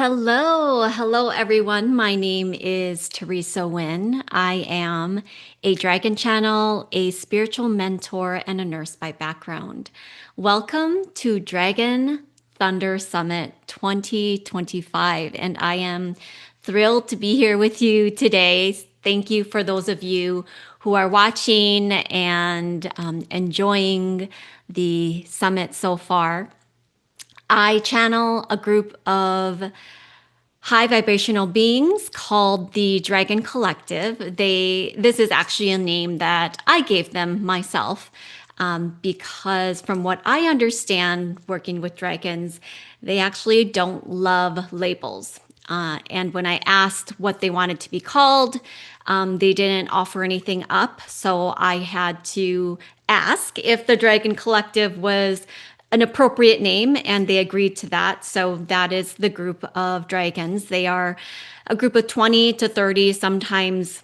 Hello everyone. My name is Theresa Nguyen. I am a dragon channel, a spiritual mentor, and a nurse by background. Welcome to Dragon Thunder Summit 2025, and I am thrilled to be here with you today. Thank you for those of you who are watching and enjoying the summit so far. I channel a group of high vibrational beings called the Dragon Collective. This is actually a name that I gave them myself, because from what I understand working with dragons, they actually don't love labels. And when I asked what they wanted to be called, they didn't offer anything up. So I had to ask if the Dragon Collective was an appropriate name, and they agreed to that. So that is the group of dragons. They are a group of 20 to 30, sometimes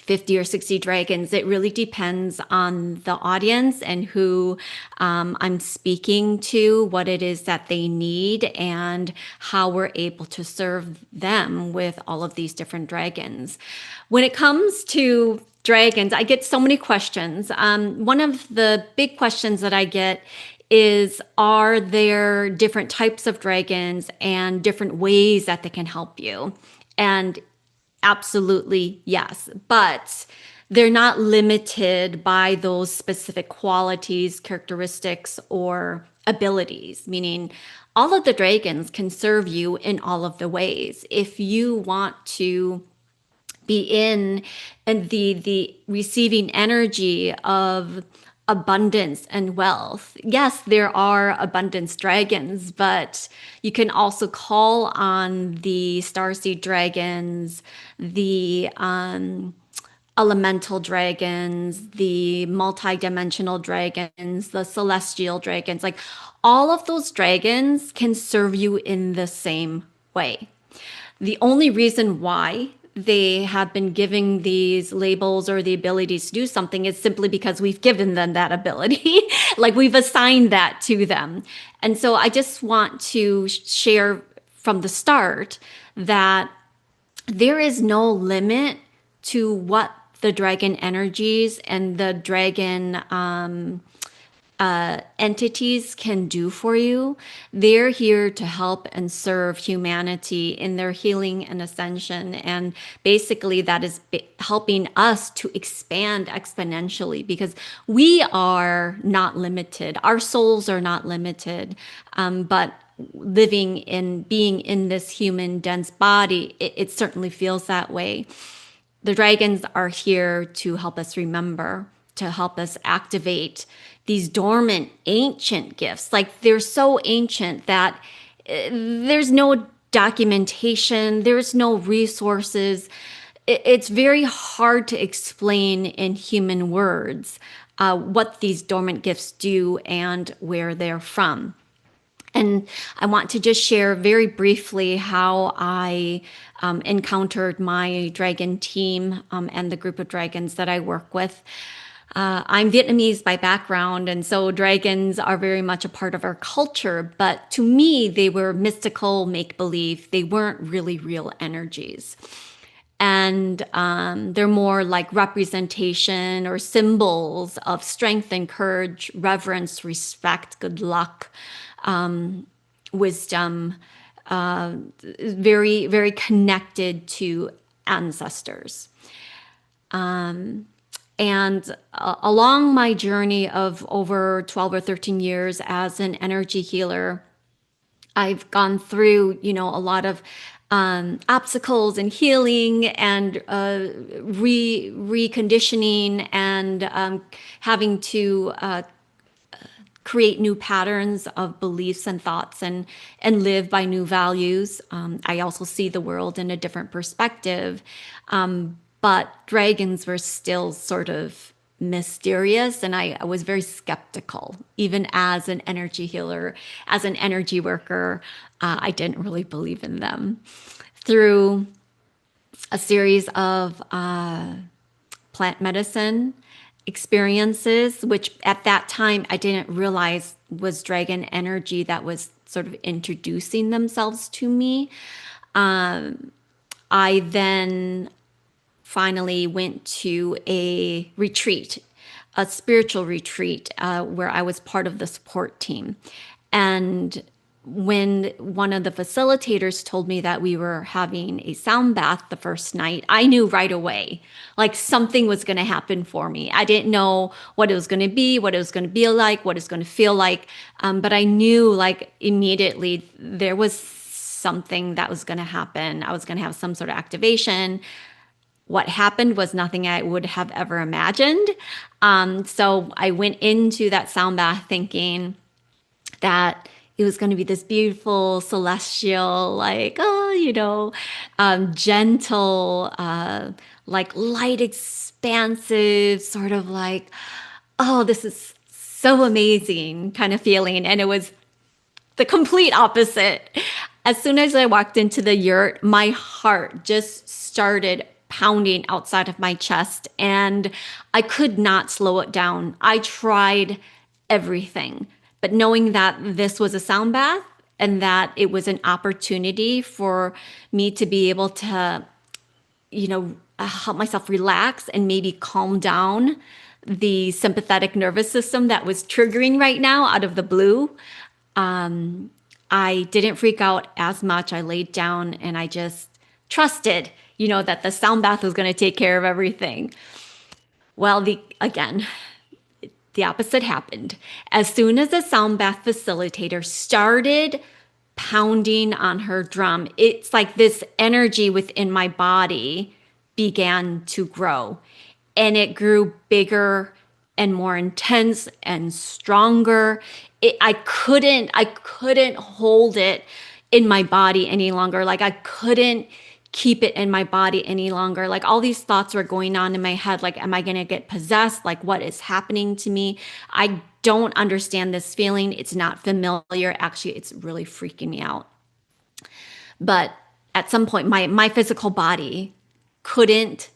50 or 60 dragons. It really depends on the audience and who I'm speaking to, what it is that they need, and how we're able to serve them with all of these different dragons. When it comes to dragons, I get so many questions. One of the big questions that I get is, are there different types of dragons and different ways that they can help you? And absolutely yes, but they're not limited by those specific qualities, characteristics, or abilities, meaning all of the dragons can serve you in all of the ways. If you want to be in and the receiving energy of abundance and wealth. Yes, there are abundance dragons, but you can also call on the starseed dragons, the elemental dragons, the multidimensional dragons, the celestial dragons. Like all of those dragons can serve you in the same way. The only reason why they have been giving these labels or the abilities to do something is simply because we've given them that ability. Like we've assigned that to them. And so I just want to share from the start that there is no limit to what the dragon energies and the dragon entities can do for you. They're here to help and serve humanity in their healing and ascension. And basically, that is helping us to expand exponentially because we are not limited. Our souls are not limited. But living in being in this human dense body, it certainly feels that way. The dragons are here to help us remember, to help us activate these dormant ancient gifts. Like they're so ancient that there's no documentation, there's no resources. It's very hard to explain in human words what these dormant gifts do and where they're from. And I want to just share very briefly how I encountered my dragon team and the group of dragons that I work with. I'm Vietnamese by background, and so dragons are very much a part of our culture. But to me, they were mystical make-believe. They weren't really real energies. And they're more like representation or symbols of strength and courage, reverence, respect, good luck, wisdom, very, very connected to ancestors. And along my journey of over 12 or 13 years as an energy healer, I've gone through, a lot of obstacles and healing and reconditioning and having to create new patterns of beliefs and thoughts and live by new values. I also see the world in a different perspective. But dragons were still sort of mysterious, and I was very skeptical. Even as an energy healer, as an energy worker, I didn't really believe in them. Through a series of plant medicine experiences, which at that time I didn't realize was dragon energy that was sort of introducing themselves to me. I then finally went to a retreat, a spiritual retreat, where I was part of the support team. And when one of the facilitators told me that we were having a sound bath the first night, I knew right away, like something was going to happen for me. I didn't know what it was going to be, what it was going to be like, what it's going to feel like. But I knew like immediately there was something that was going to happen. I was going to have some sort of activation. What happened was nothing I would have ever imagined. So I went into that sound bath thinking that it was going to be this beautiful, celestial, like, gentle, like light, expansive, sort of like, oh, this is so amazing kind of feeling. And it was the complete opposite. As soon as I walked into the yurt, my heart just started pounding outside of my chest and I could not slow it down. I tried everything, but knowing that this was a sound bath and that it was an opportunity for me to be able to, help myself relax and maybe calm down the sympathetic nervous system that was triggering right now out of the blue. I didn't freak out as much. I laid down and I just trusted, that the sound bath was going to take care of everything. Well, the opposite happened. As soon as the sound bath facilitator started pounding on her drum, it's like this energy within my body began to grow. And it grew bigger and more intense and stronger. I couldn't hold it in my body any longer. Like I couldn't keep it in my body any longer. Like all these thoughts were going on in my head. Like, am I going to get possessed? Like what is happening to me? I don't understand this feeling. It's not familiar. Actually, it's really freaking me out. But at some point, my physical body couldn't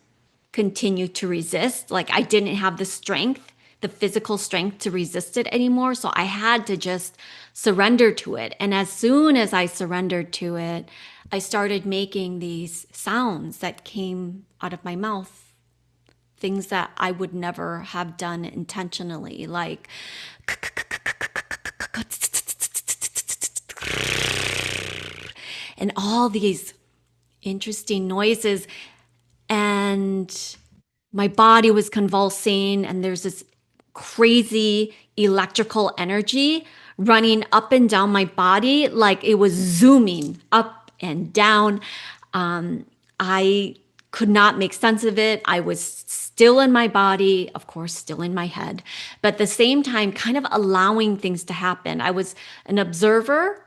continue to resist. Like I didn't have the strength, the physical strength to resist it anymore. So I had to just surrender to it. And as soon as I surrendered to it, I started making these sounds that came out of my mouth, things that I would never have done intentionally, like and all these interesting noises. And my body was convulsing, and there's this crazy electrical energy running up and down my body, like it was zooming up and down. I could not make sense of it. I was still in my body, of course, still in my head, but at the same time, kind of allowing things to happen. I was an observer,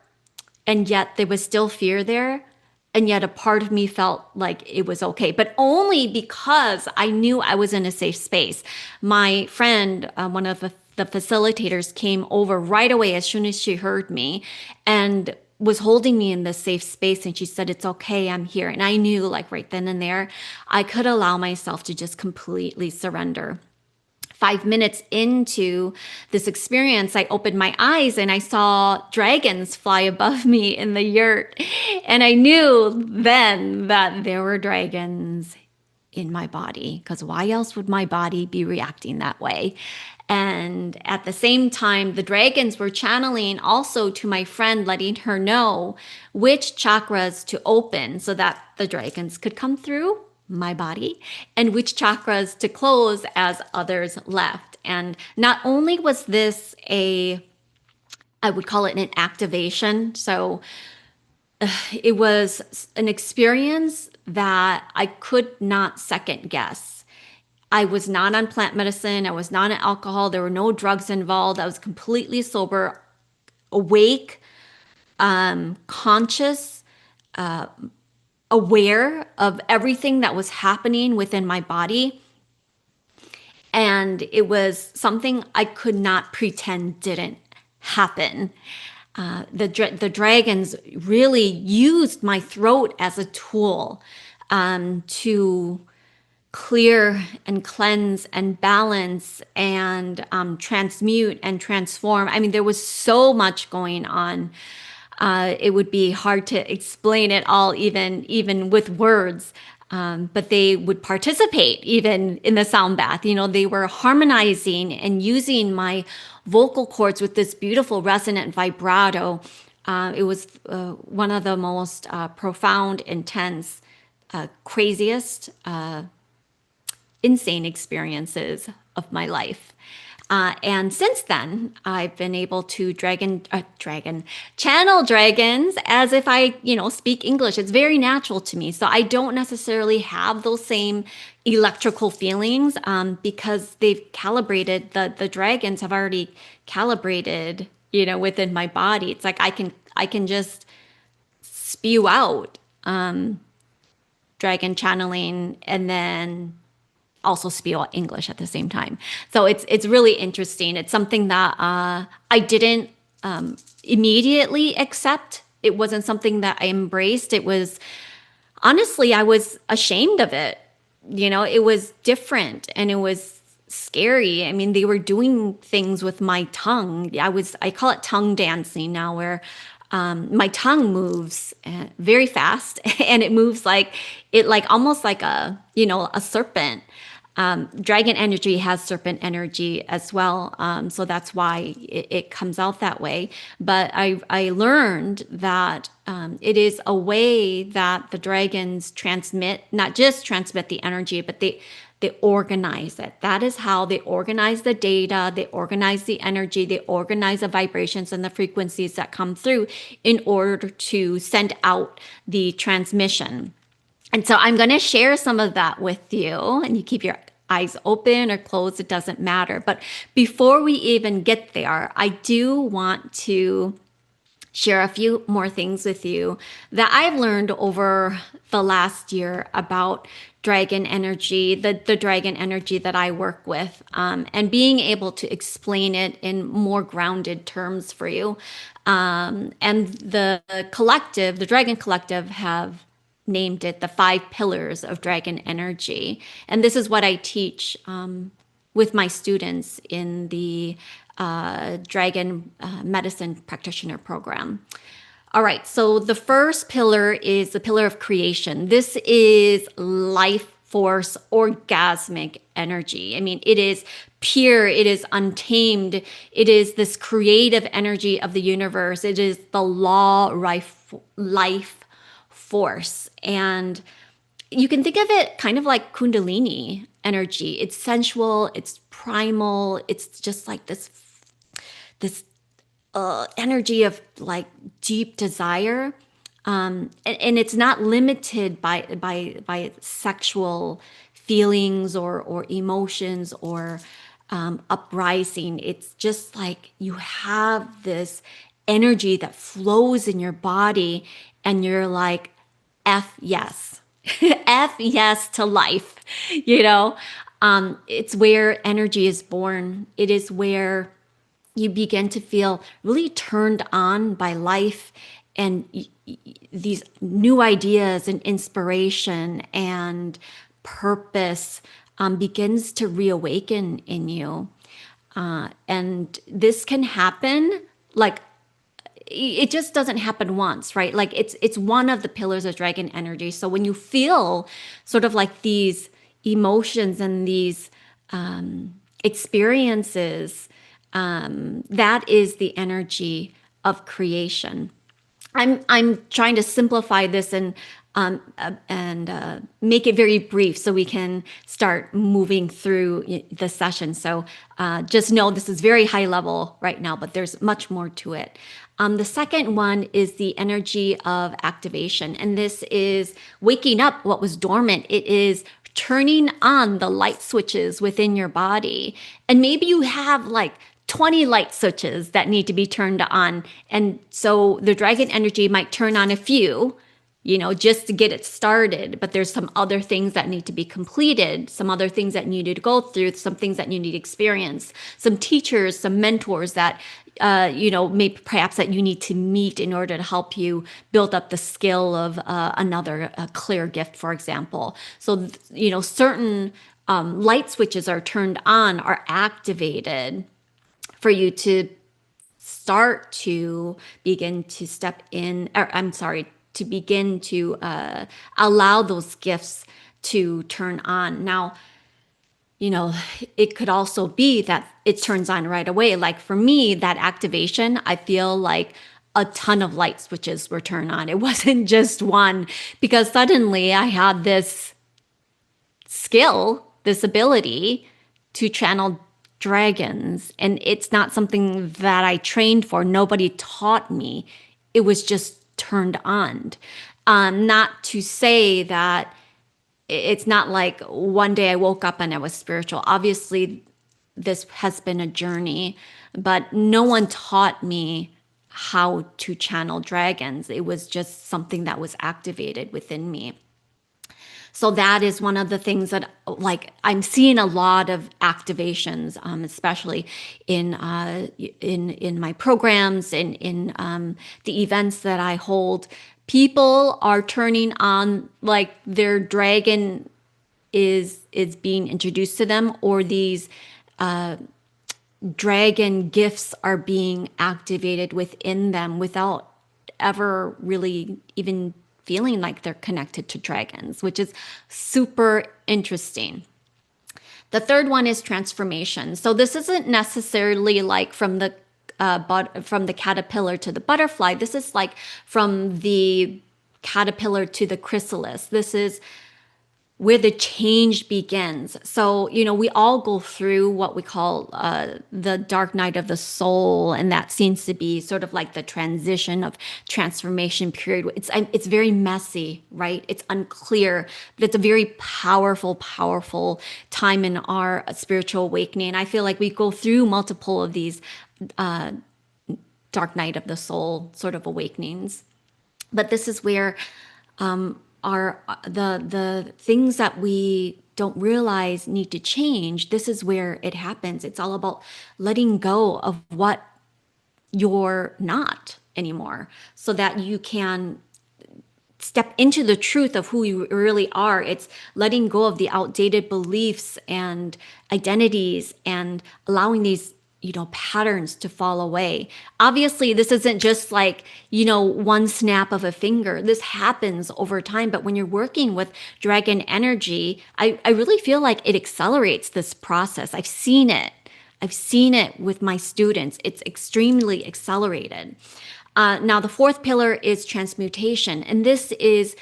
and yet there was still fear there. And yet a part of me felt like it was okay, but only because I knew I was in a safe space. My friend, one of the facilitators, came over right away as soon as she heard me and was holding me in this safe space. And she said, "It's okay, I'm here." And I knew like right then and there, I could allow myself to just completely surrender. 5 minutes into this experience, I opened my eyes and I saw dragons fly above me in the yurt. And I knew then that there were dragons in my body, because why else would my body be reacting that way? And at the same time, the dragons were channeling also to my friend, letting her know which chakras to open so that the dragons could come through my body and which chakras to close as others left. And not only was this I would call it an activation. So it was an experience that I could not second guess. I was not on plant medicine. I was not on alcohol. There were no drugs involved. I was completely sober, awake, conscious, aware of everything that was happening within my body. And it was something I could not pretend didn't happen. The dragons really used my throat as a tool to clear and cleanse and balance and transmute and transform. I mean, there was so much going on. It would be hard to explain it all, even with words. But they would participate even in the sound bath. They were harmonizing and using my vocal cords with this beautiful resonant vibrato. It was one of the most profound, intense, craziest, insane experiences of my life. And since then, I've been able to channel dragons as if I, speak English. It's very natural to me. So I don't necessarily have those same electrical feelings because they've calibrated, the dragons have already calibrated, within my body. It's like I can just spew out dragon channeling and then also speak English at the same time. So it's really interesting. It's something that I didn't immediately accept. It wasn't something that I embraced. It was honestly, I was ashamed of it. It was different and it was scary. I mean, they were doing things with my tongue. I call it tongue dancing now, where my tongue moves very fast and it moves like almost like a serpent. Dragon energy has serpent energy as well. So that's why it comes out that way. But I learned that it is a way that the dragons transmit, not just transmit the energy, but they organize it. That is how they organize the data, they organize the energy, they organize the vibrations and the frequencies that come through in order to send out the transmission. And so I'm going to share some of that with you, and you keep your eyes open or closed, it doesn't matter. But before we even get there, I do want to share a few more things with you that I've learned over the last year about dragon energy, the dragon energy that I work with, and being able to explain it in more grounded terms for you. And the collective, the Dragon Collective, have named it the 5 pillars of dragon energy. And this is what I teach with my students in the Dragon Medicine Practitioner Program. All right, so the first pillar is the pillar of creation. This is life force, orgasmic energy. I mean, it is pure, it is untamed, it is this creative energy of the universe. It is the life force. And you can think of it kind of like Kundalini energy. It's sensual, it's primal, it's just like this energy of like deep desire. And it's not limited by sexual feelings or emotions or uprising. It's just like you have this energy that flows in your body and you're like, F yes. F yes to life. It's where energy is born. It is where you begin to feel really turned on by life and these new ideas and inspiration and purpose begins to reawaken in you. And this can happen like it just doesn't happen once, right? Like it's one of the pillars of dragon energy. So when you feel sort of like these emotions and these experiences, that is the energy of creation. I'm trying to simplify this and make it very brief so we can start moving through the session. So just know this is very high level right now, but there's much more to it. The second one is the energy of activation, and this is waking up what was dormant. It is turning on the light switches within your body, and maybe you have like 20 light switches that need to be turned on. And so the dragon energy might turn on a few, just to get it started. But there's some other things that need to be completed, some other things that you need to go through, some things that you need to experience, some teachers, some mentors that, maybe perhaps that you need to meet in order to help you build up the skill of another clear gift, for example. So, certain light switches are turned on, are activated for you to start to begin to step in, or I'm sorry, to begin to allow those gifts to turn on. Now, it could also be that it turns on right away. Like for me, that activation, I feel like a ton of light switches were turned on. It wasn't just one, because suddenly I had this skill, this ability to channel dragons. And it's not something that I trained for. Nobody taught me. It was just turned on. Not to say that it's not like one day I woke up and I was spiritual. Obviously, this has been a journey, but no one taught me how to channel dragons. It was just something that was activated within me. So that is one of the things that, like, I'm seeing a lot of activations, especially in my programs and in the events that I hold. People are turning on, like, their dragon is being introduced to them, or these dragon gifts are being activated within them without ever really even feeling like they're connected to dragons, which is super interesting. The third one is transformation. So this isn't necessarily like from the caterpillar to the butterfly. This is like from the caterpillar to the chrysalis. This is where the change begins. So, we all go through what we call the dark night of the soul, and that seems to be sort of like the transition of transformation period. It's very messy, right? It's unclear, but it's a very powerful, powerful time in our spiritual awakening. I feel like we go through multiple of these dark night of the soul sort of awakenings. But this is where are the things that we don't realize need to change. This is where it happens. It's all about letting go of what you're not anymore, so that you can step into the truth of who you really are. It's letting go of the outdated beliefs and identities and allowing these patterns to fall away. Obviously, this isn't just like, one snap of a finger. This happens over time. But when you're working with dragon energy, I really feel like it accelerates this process. I've seen it. I've seen it with my students. It's extremely accelerated. Now, the fourth pillar is transmutation, and this is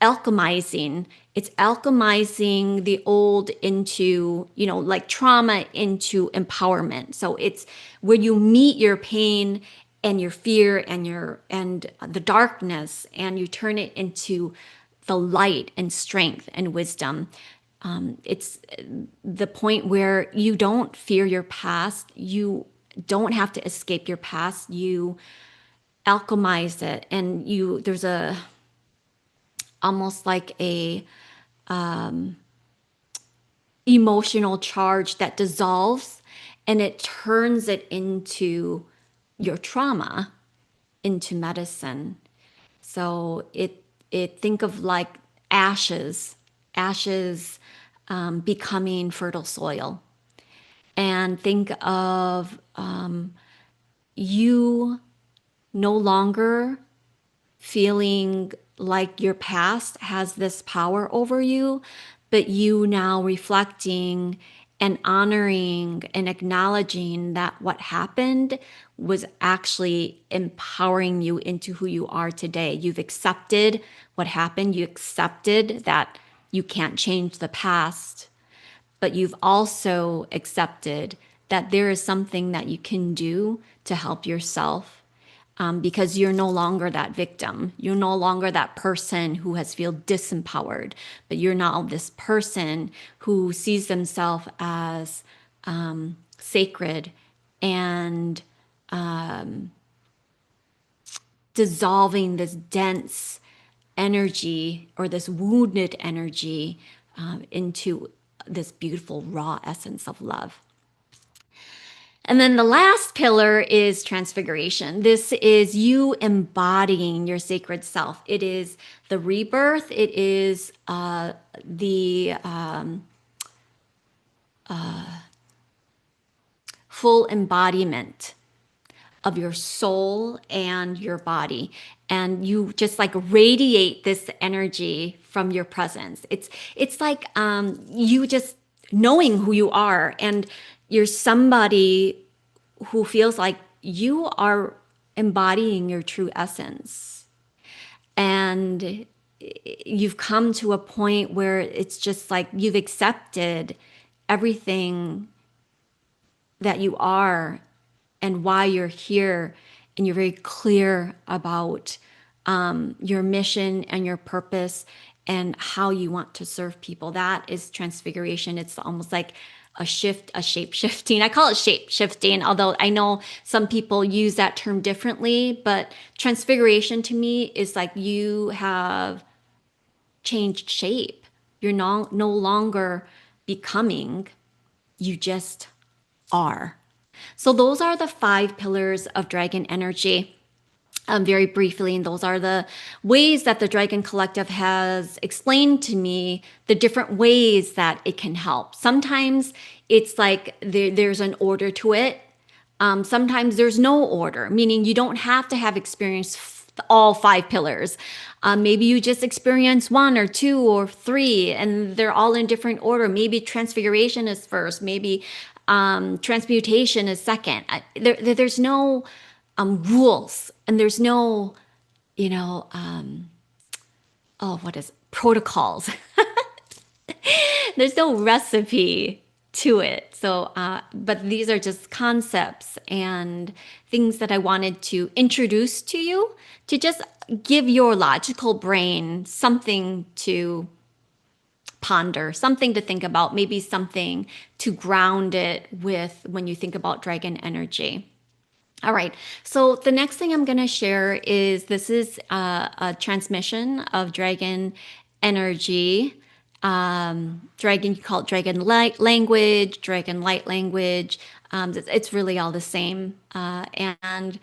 alchemizing. It's alchemizing the old into, like trauma into empowerment. So it's where you meet your pain and your fear and the darkness, and you turn it into the light and strength and wisdom. It's the point where you don't fear your past. You don't have to escape your past. You alchemize it, and there's a almost like a emotional charge that dissolves, and it turns it into your trauma into medicine. So it think of like ashes becoming fertile soil, and think of you no longer feeling like your past has this power over you, but you now reflecting and honoring and acknowledging that what happened was actually empowering you into who you are today. You've accepted what happened. You accepted that you can't change the past, but you've also accepted that there is something that you can do to help yourself, because you're no longer that victim. You're no longer that person who has feel disempowered, but you're now this person who sees themselves as sacred and dissolving this dense energy or this wounded energy into this beautiful raw essence of love. And then the last pillar is transfiguration. This is you embodying your sacred self. It is the rebirth. It is the full embodiment of your soul and your body. And you just like radiate this energy from your presence. It's like you just knowing who you are, and you're somebody who feels like you are embodying your true essence. And you've come to a point where it's just like you've accepted everything that you are and why you're here, and you're very clear about your mission and your purpose and how you want to serve people. That is transfiguration. It's almost like a shift, a shape shifting. I call it shape shifting, although I know some people use that term differently. But transfiguration to me is like you have changed shape. You're no longer becoming, you just are. So those are the 5 pillars of dragon energy. Very briefly, and those are the ways that the Dragon Collective has explained to me the different ways that it can help. Sometimes it's like there's an order to it. Sometimes there's no order, meaning you don't have to have experienced all 5 pillars. Maybe you just experience 1 or 2 or 3, and they're all in different order. Maybe transfiguration is first, maybe transmutation is second. There's no rules, and there's no, you know, oh, what is protocols? There's no recipe to it. So, but these are just concepts and things that I wanted to introduce to you to just give your logical brain something to ponder, something to think about, maybe something to ground it with when you think about dragon energy. All right. So the next thing I'm going to share is this is a transmission of dragon energy. Dragon, you call it dragon light language, dragon light language. It's really all the same. And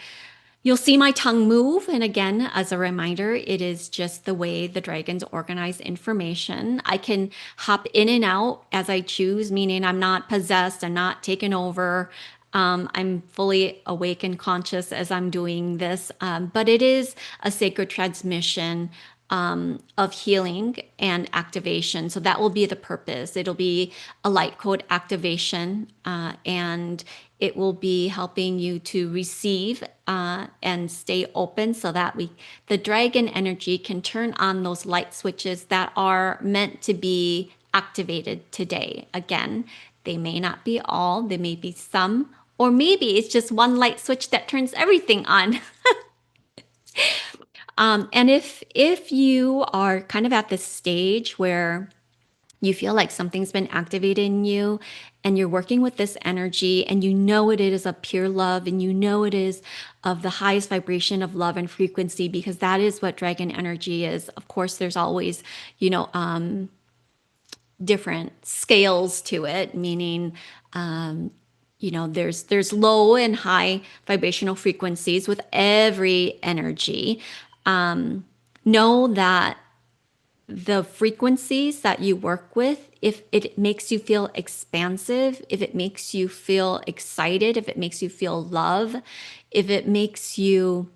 you'll see my tongue move. And again, as a reminder, it is just the way the dragons organize information. I can hop in and out as I choose, meaning I'm not possessed, I'm not taken over. I'm fully awake and conscious as I'm doing this, but it is a sacred transmission of healing and activation. So that will be the purpose. It'll be a light code activation, and it will be helping you to receive and stay open so that the dragon energy can turn on those light switches that are meant to be activated today. Again, they may not be all, there may be some, or maybe it's just one light switch that turns everything on. And if you are kind of at this stage where you feel like something's been activated in you and you're working with this energy and you know it is of pure love and you know it is of the highest vibration of love and frequency, because that is what dragon energy is. Of course, there's always, different scales to it, meaning there's low and high vibrational frequencies with every energy. Know that the frequencies that you work with, if it makes you feel expansive, if it makes you feel excited, if it makes you feel love, if it makes you,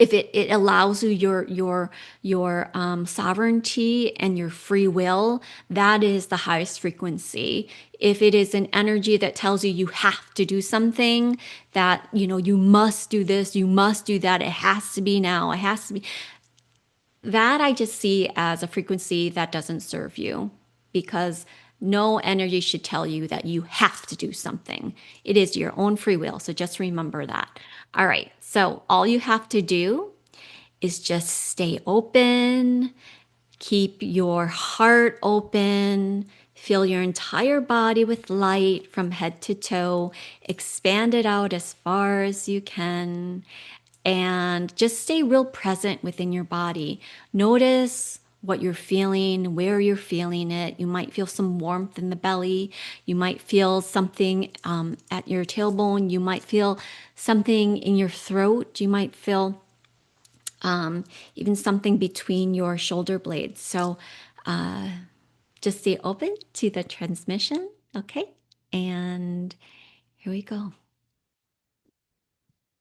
if it allows you your sovereignty and your free will, that is the highest frequency. If it is an energy that tells you you have to do something, that you must do this, you must do that, it has to be now, it has to be, that I just see as a frequency that doesn't serve you, because no energy should tell you that you have to do something. It is your own free will. So just remember that. All right. So all you have to do is just stay open, keep your heart open, fill your entire body with light from head to toe, expand it out as far as you can, and just stay real present within your body. Notice what you're feeling, where you're feeling it. You might feel some warmth in the belly. You might feel something at your tailbone. You might feel something in your throat. You might feel even something between your shoulder blades. So just stay open to the transmission. Okay. And here we go.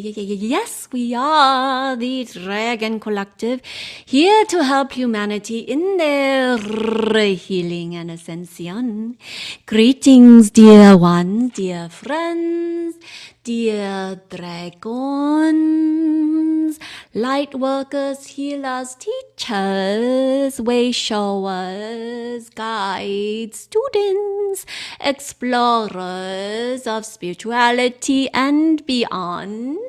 Yes, we are the Dragon Collective, here to help humanity in their healing and ascension. Greetings, dear ones, dear friends, dear dragons, light workers, healers, teachers, way showers, guides, students, explorers of spirituality and beyond.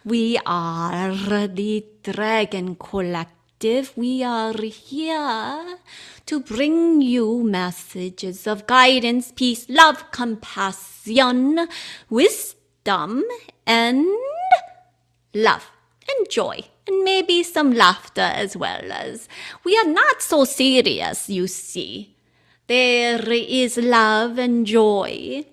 We are the Dragon Collective. We are here to bring you messages of guidance, peace, love, compassion, wisdom, and love and joy, and maybe some laughter as well. As we are not so serious, you see. There is love and joy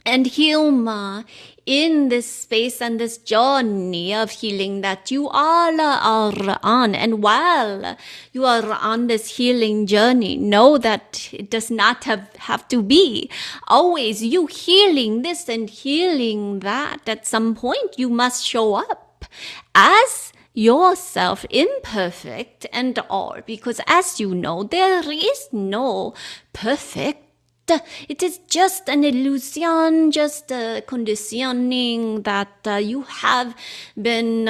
and humor in this space and this journey of healing that you all are on. And while you are on this healing journey, know that it does not have to be always you healing this and healing that. At some point, you must show up as yourself, imperfect and all, because as you know, there is no perfect. It is just an illusion, just a conditioning that you have been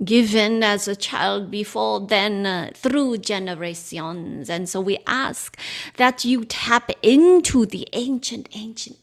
given as a child before then through generations. And so we ask that you tap into the ancient energies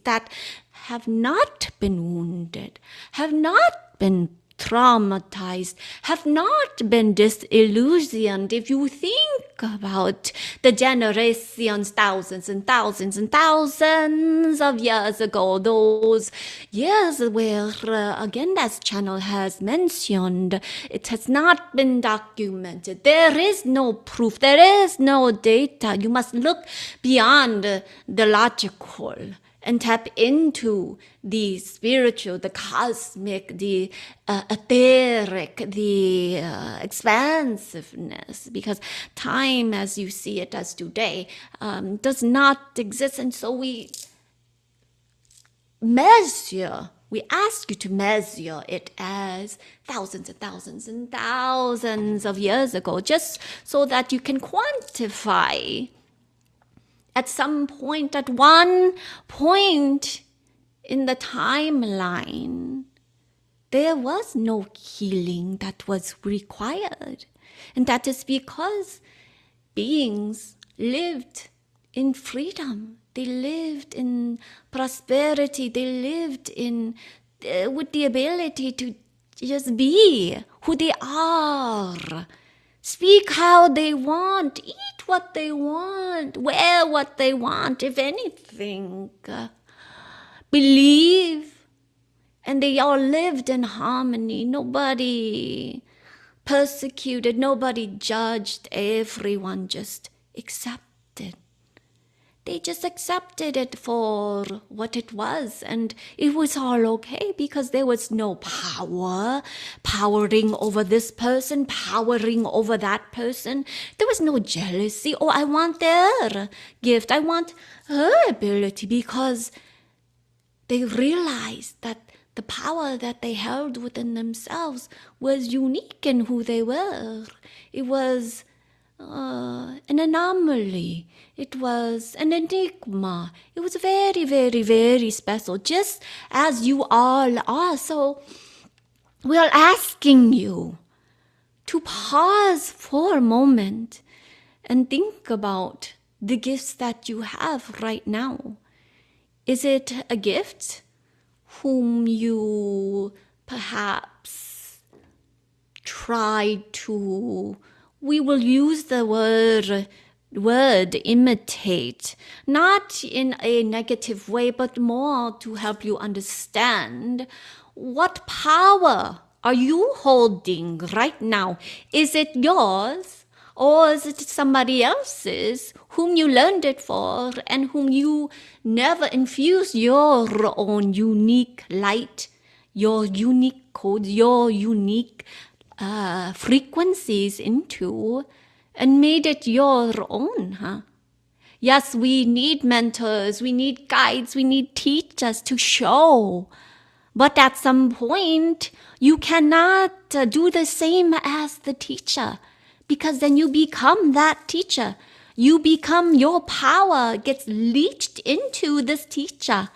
that have not been wounded, have not been traumatized, have not been disillusioned. If you think about the generations, thousands and thousands and thousands of years ago, those years where, again, as channel has mentioned, it has not been documented. There is no proof. There is no data. You must look beyond the logical and tap into the spiritual, the cosmic, the etheric, the expansiveness, because time as you see it as today does not exist. And so we ask you to measure it as thousands and thousands and thousands of years ago, just so that you can quantify at some point, at one point in the timeline, there was no healing that was required. And that is because beings lived in freedom. They lived in prosperity. They lived in with the ability to just be who they are. Speak how they want, eat what they want, wear what they want, if anything. Believe. And they all lived in harmony. Nobody persecuted, nobody judged. Everyone just accepted. They just accepted it for what it was, and it was all okay because there was no powering over this person, powering over that person. There was no jealousy. Oh, I want their gift. I want her ability, because they realized that the power that they held within themselves was unique in who they were. It was an anomaly. It was an enigma. It was very, very, very special, just as you all are. So we are asking you to pause for a moment and think about the gifts that you have right now. Is it a gift whom you perhaps try to, we will use the word imitate, not in a negative way, but more to help you understand what power are you holding right now? Is it yours, or is it somebody else's whom you learned it for and whom you never infused your own unique light, your unique codes, your unique frequencies into, and made it your own, huh? Yes, we need mentors, we need guides, we need teachers to show. But at some point, you cannot do the same as the teacher, because then you become that teacher. You become, your power gets leached into this teacher.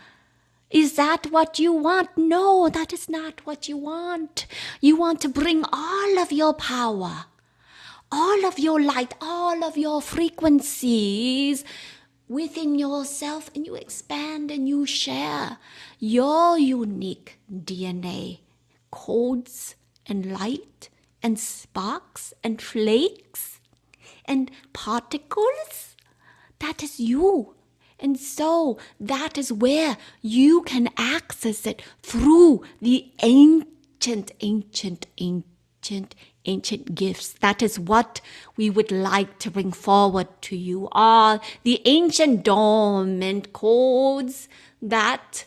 Is that what you want? No, that is not what you want. You want to bring all of your power, all of your light, all of your frequencies within yourself, and you expand and you share your unique DNA, codes and light and sparks and flakes and particles. That is you. And so that is where you can access it through the ancient gifts. That is what we would like to bring forward to you all. The ancient dormant codes that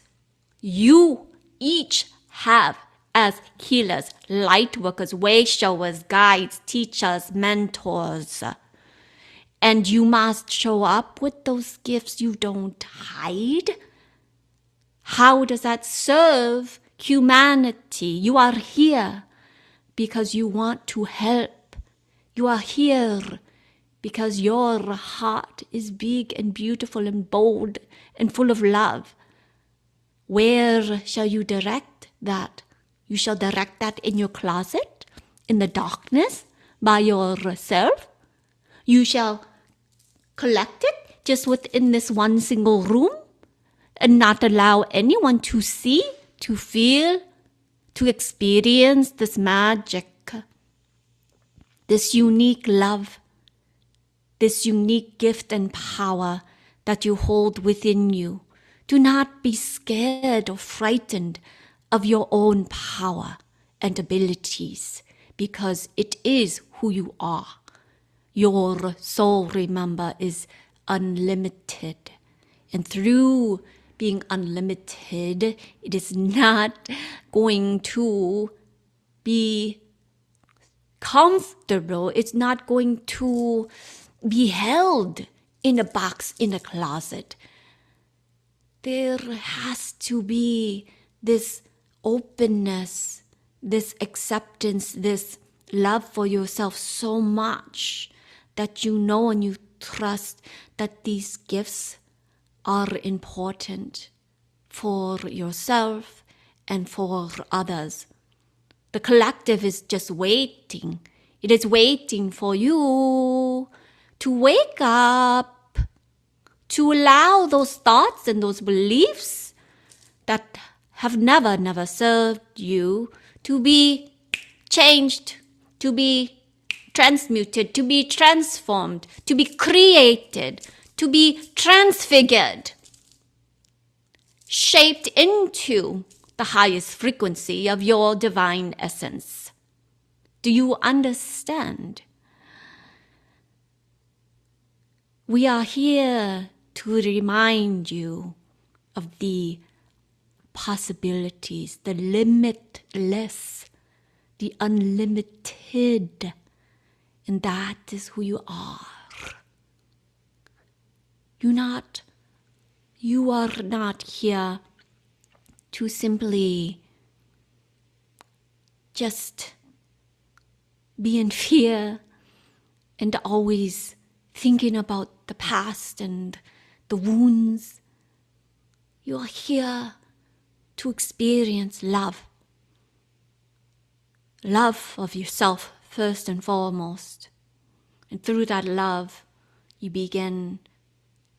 you each have as healers, light workers, way showers, guides, teachers, mentors. And you must show up with those gifts. You don't hide. How does that serve humanity? You are here because you want to help. You are here because your heart is big and beautiful and bold and full of love. Where shall you direct that? You shall direct that in your closet, in the darkness, by yourself. You shall collect it just within this one single room and not allow anyone to see, to feel, to experience this magic, this unique love, this unique gift and power that you hold within you. Do not be scared or frightened of your own power and abilities, because it is who you are. Your soul, remember, is unlimited. And through being unlimited, it is not going to be comfortable. It's not going to be held in a box, in a closet. There has to be this openness, this acceptance, this love for yourself so much that you know and you trust that these gifts are important for yourself and for others. The collective is just waiting. It is waiting for you to wake up, to allow those thoughts and those beliefs that have never served you to be changed, to be transmuted, to be transformed, to be created, to be transfigured, shaped into the highest frequency of your divine essence. Do you understand? We are here to remind you of the possibilities, the limitless, the unlimited. And that is who you are. You are not here to simply just be in fear and always thinking about the past and the wounds. You are here to experience love. Love of yourself first and foremost. And through that love, you begin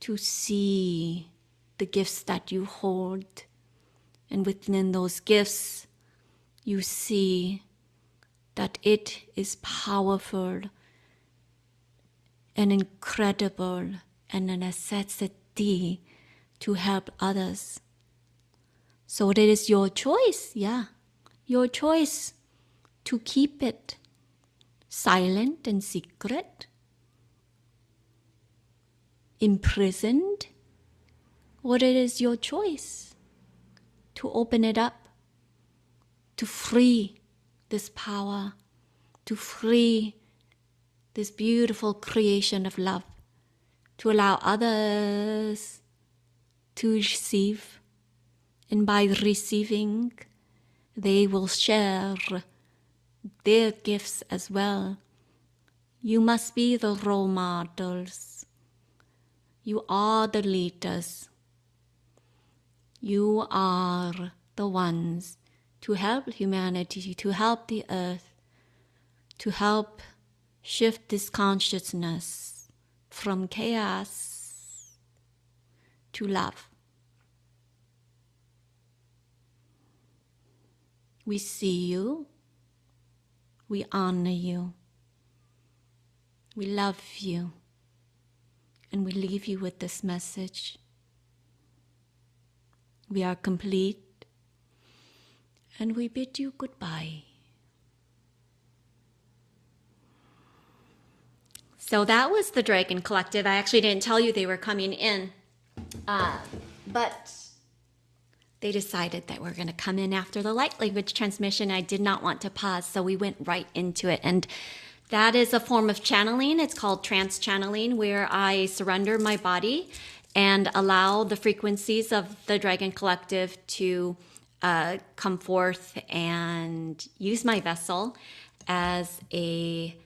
to see the gifts that you hold. And within those gifts, you see that it is powerful and incredible and a necessity to help others. So it is your choice, your choice to keep it silent and secret, imprisoned, or it is your choice to open it up, to free this power, to free this beautiful creation of love to allow others to receive. And by receiving, they will share their gifts as well. You must be the role models. You are the leaders. You are the ones to help humanity, to help the earth, to help shift this consciousness from chaos to love. We see you. We honor you. We love you. And we leave you with this message. We are complete. And we bid you goodbye. So that was the Dragon Collective. I actually didn't tell you they were coming in. But they decided that we're going to come in after the light language transmission. I did not want to pause, so we went right into it. And that is a form of channeling. It's called trance channeling, where I surrender my body and allow the frequencies of the Dragon Collective to come forth and use my vessel as a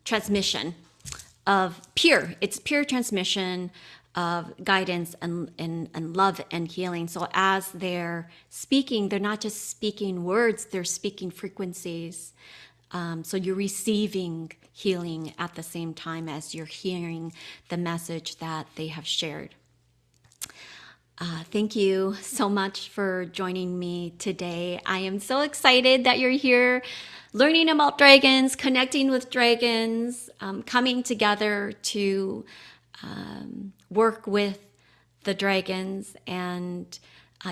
transmission of it's pure transmission of guidance and love and healing. So as they're speaking, they're not just speaking words, they're speaking frequencies. So you're receiving healing at the same time as you're hearing the message that they have shared. Thank you so much for joining me today. I am so excited that you're here learning about dragons, connecting with dragons, coming together to work with the dragons. And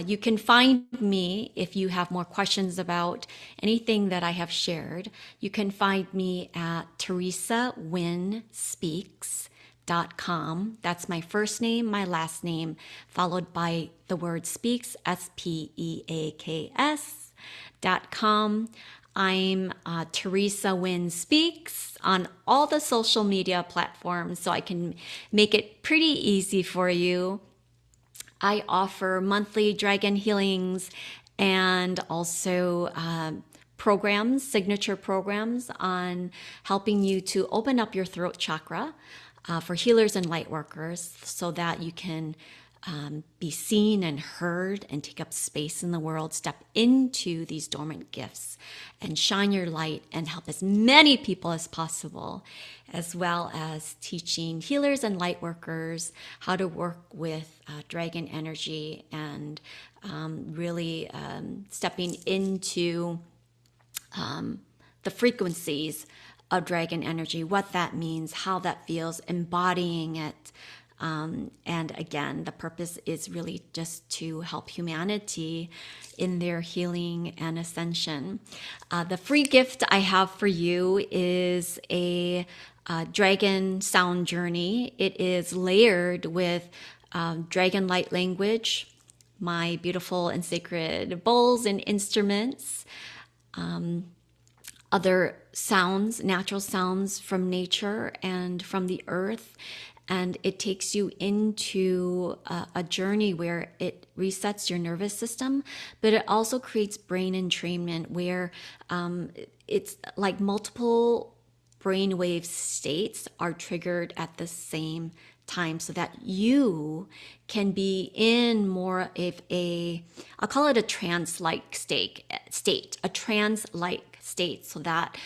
you can find me if you have more questions about anything that I have shared. You can find me at TheresaWynnSpeaks.com. That's my first name, my last name, followed by the word speaks, SPEAKS.com. I'm Theresa Nguyen Speaks on all the social media platforms, so I can make it pretty easy for you. I offer monthly dragon healings and also programs, signature programs on helping you to open up your throat chakra for healers and light workers so that you can be seen and heard and take up space in the world, step into these dormant gifts and shine your light and help as many people as possible, as well as teaching healers and light workers how to work with dragon energy and really stepping into the frequencies of dragon energy, what that means, how that feels, embodying it. And again, the purpose is really just to help humanity in their healing and ascension. The free gift I have for you is a dragon sound journey. It is layered with dragon light language, my beautiful and sacred bowls and instruments, other sounds, natural sounds from nature and from the earth. And it takes you into a journey where it resets your nervous system, but it also creates brain entrainment where it's like multiple brainwave states are triggered at the same time so that you can be in more of I'll call it a trance-like state, a trance-like state so that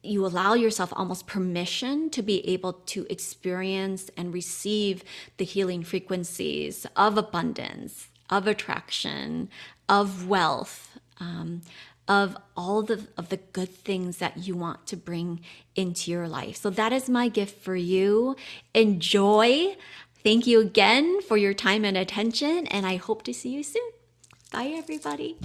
you allow yourself almost permission to be able to experience and receive the healing frequencies of abundance, of attraction, of wealth, of all of the good things that you want to bring into your life. So that is my gift for you. Enjoy. Thank you again for your time and attention, and I hope to see you soon. Bye, everybody.